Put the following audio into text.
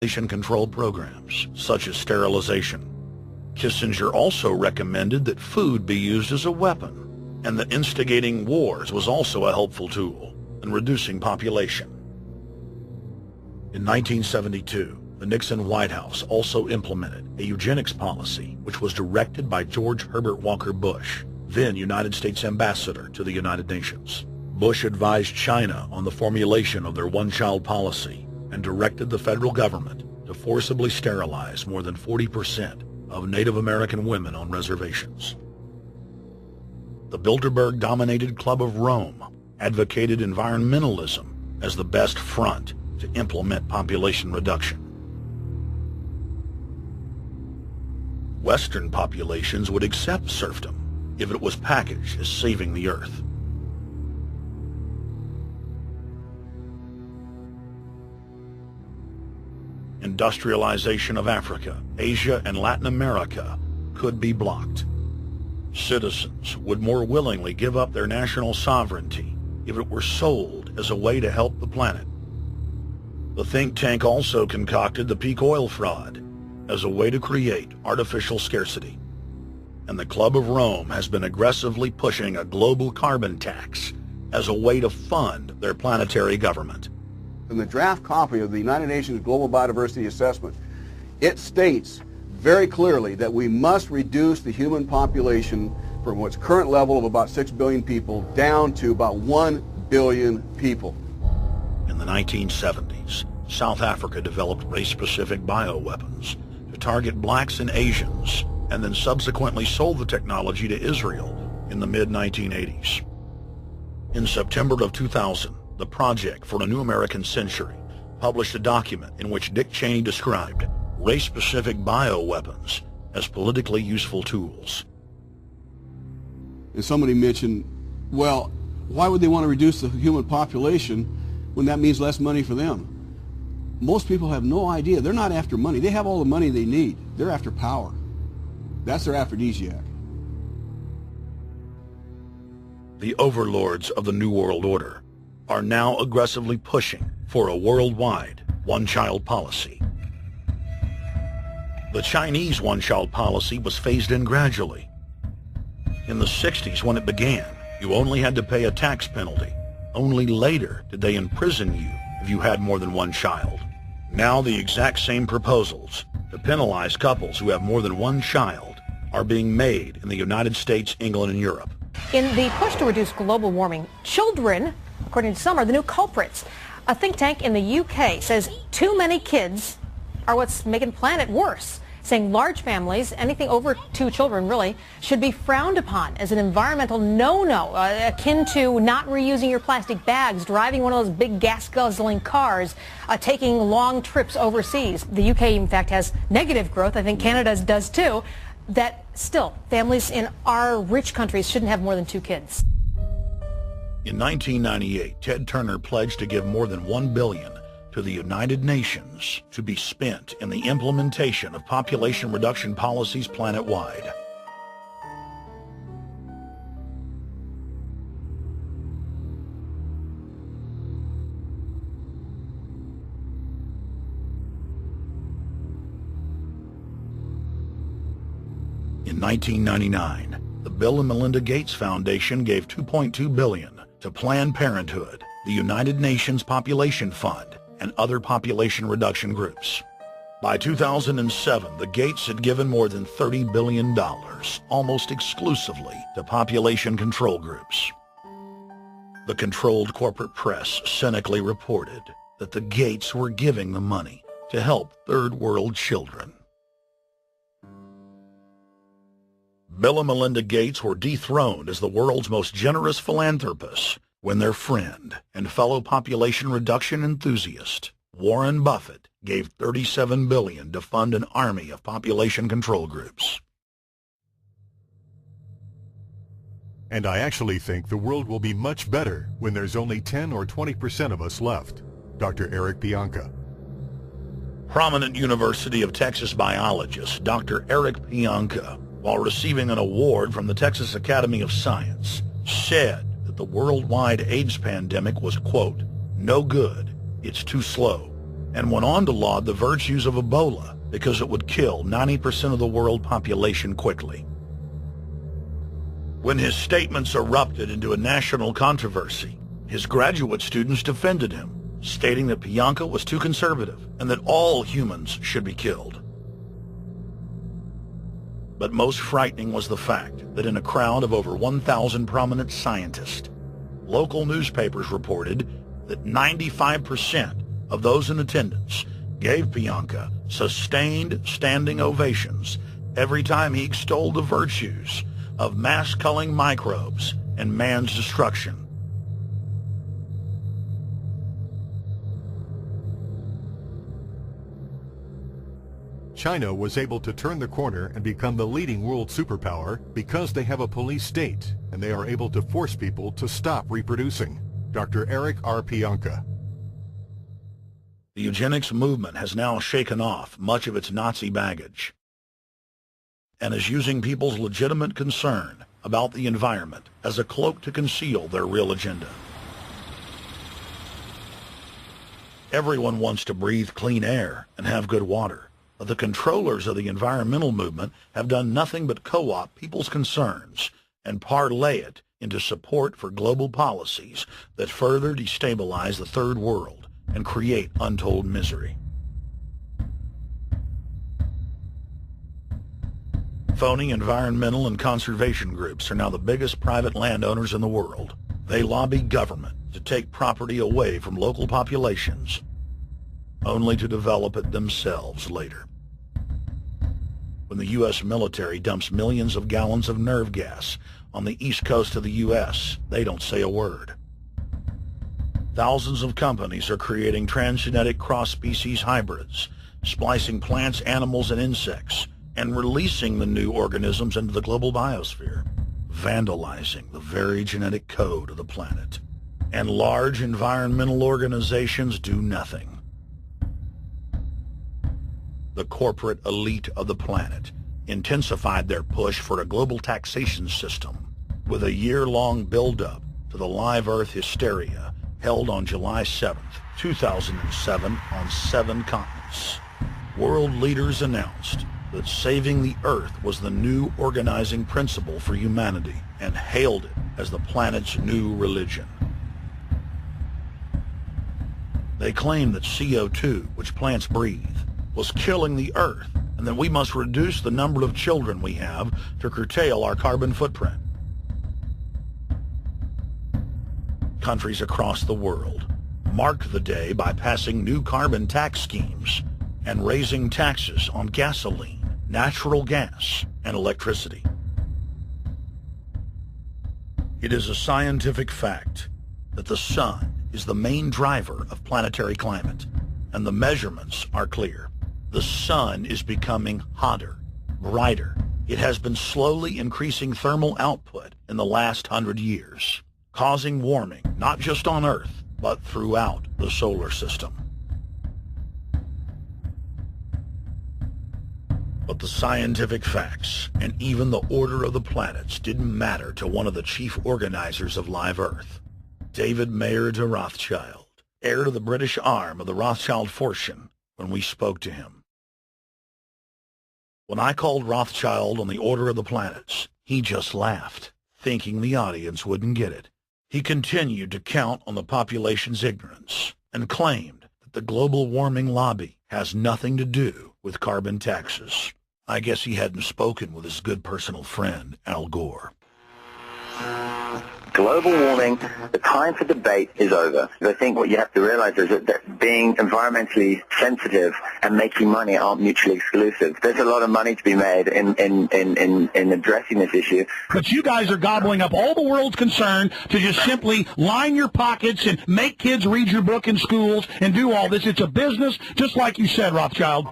population control programs, such as sterilization. Kissinger also recommended that food be used as a weapon, and that instigating wars was also a helpful tool in reducing population. In 1972, the Nixon White House also implemented a eugenics policy, which was directed by George Herbert Walker Bush, then United States Ambassador to the United Nations. Bush advised China on the formulation of their one-child policy and directed the federal government to forcibly sterilize more than 40% of Native American women on reservations. The Bilderberg-dominated Club of Rome advocated environmentalism as the best front to implement population reduction. Western populations would accept serfdom if it was packaged as saving the earth. Industrialization of Africa, Asia, and Latin America could be blocked. Citizens would more willingly give up their national sovereignty if it were sold as a way to help the planet. The think tank also concocted the peak oil fraud as a way to create artificial scarcity. And the Club of Rome has been aggressively pushing a global carbon tax as a way to fund their planetary government. In the draft copy of the United Nations Global Biodiversity Assessment, it states very clearly that we must reduce the human population from its current level of about 6 billion people down to about 1 billion people. In the 1970s, South Africa developed race-specific bioweapons to target blacks and Asians, and then subsequently sold the technology to Israel in the mid-1980s. In September of 2000, the Project for a New American Century published a document in which Dick Cheney described race-specific bioweapons as politically useful tools. And somebody mentioned, well, why would they want to reduce the human population when that means less money for them? Most people have no idea. They're not after money. They have all the money they need. They're after power. That's their aphrodisiac. The overlords of the New World Order are now aggressively pushing for a worldwide one-child policy. The Chinese one-child policy was phased in gradually. In the 60s, when it began, you only had to pay a tax penalty. Only later did they imprison you if you had more than one child. Now the exact same proposals to penalize couples who have more than one child are being made in the United States, England, and Europe. In the push to reduce global warming, children, according to some, are the new culprits. A think tank in the UK says too many kids are what's making the planet worse, saying large families, anything over 2 children really, should be frowned upon as an environmental no-no, akin to not reusing your plastic bags, driving one of those big gas-guzzling cars, taking long trips overseas. The UK, in fact, has negative growth. I think Canada does too. That still, families in our rich countries shouldn't have more than 2 kids. In 1998, Ted Turner pledged to give more than $1 billion to the United Nations to be spent in the implementation of population reduction policies planet-wide. In 1999, the Bill and Melinda Gates Foundation gave $2.2 billion to Planned Parenthood, the United Nations Population Fund, and other population reduction groups. By 2007, the Gates had given more than $30 billion, almost exclusively to population control groups. The controlled corporate press cynically reported that the Gates were giving the money to help third world children. Bill and Melinda Gates were dethroned as the world's most generous philanthropists when their friend and fellow population reduction enthusiast, Warren Buffett, gave $37 billion to fund an army of population control groups. And I actually think the world will be much better when there's only 10 or 20% of us left. Dr. Eric Bianca. Prominent University of Texas biologist Dr. Eric Bianca, while receiving an award from the Texas Academy of Science, said that the worldwide AIDS pandemic was, quote, no good, it's too slow, and went on to laud the virtues of Ebola because it would kill 90% of the world population quickly. When his statements erupted into a national controversy, his graduate students defended him, stating that Pianka was too conservative and that all humans should be killed. But most frightening was the fact that in a crowd of over 1,000 prominent scientists, local newspapers reported that 95% of those in attendance gave Pianka sustained standing ovations every time he extolled the virtues of mass-culling microbes and man's destruction. China was able to turn the corner and become the leading world superpower because they have a police state and they are able to force people to stop reproducing. Dr. Eric R. Pianka. The eugenics movement has now shaken off much of its Nazi baggage and is using people's legitimate concern about the environment as a cloak to conceal their real agenda. Everyone wants to breathe clean air and have good water, but the controllers of the environmental movement have done nothing but co-opt people's concerns and parlay it into support for global policies that further destabilize the third world and create untold misery. Phony environmental and conservation groups are now the biggest private landowners in the world. They lobby government to take property away from local populations, only to develop it themselves later. When the U.S. military dumps millions of gallons of nerve gas on the east coast of the U.S., they don't say a word. Thousands of companies are creating transgenic cross-species hybrids, splicing plants, animals, and insects, and releasing the new organisms into the global biosphere, vandalizing the very genetic code of the planet. And large environmental organizations do nothing. The corporate elite of the planet intensified their push for a global taxation system with a year-long build-up to the Live Earth hysteria held on July 7th, 2007 on 7 continents. World leaders announced that saving the Earth was the new organizing principle for humanity and hailed it as the planet's new religion. They claimed that CO2, which plants breathe, was killing the Earth and that we must reduce the number of children we have to curtail our carbon footprint. Countries across the world marked the day by passing new carbon tax schemes and raising taxes on gasoline, natural gas, and electricity. It is a scientific fact that the sun is the main driver of planetary climate, and the measurements are clear. The sun is becoming hotter, brighter. It has been slowly increasing thermal output in the last 100 years, causing warming not just on Earth, but throughout the solar system. But the scientific facts and even the order of the planets didn't matter to one of the chief organizers of Live Earth, David Mayer de Rothschild, heir to the British arm of the Rothschild fortune, when we spoke to him. When I called Rothschild on the order of the planets, he just laughed, thinking the audience wouldn't get it. He continued to count on the population's ignorance and claimed that the global warming lobby has nothing to do with carbon taxes. I guess he hadn't spoken with his good personal friend, Al Gore. Global warming, the time for debate is over. I think what you have to realize is that being environmentally sensitive and making money aren't mutually exclusive. There's a lot of money to be made in addressing this issue. But you guys are gobbling up all the world's concern to just simply line your pockets and make kids read your book in schools and do all this. It's a business, just like you said, Rothschild.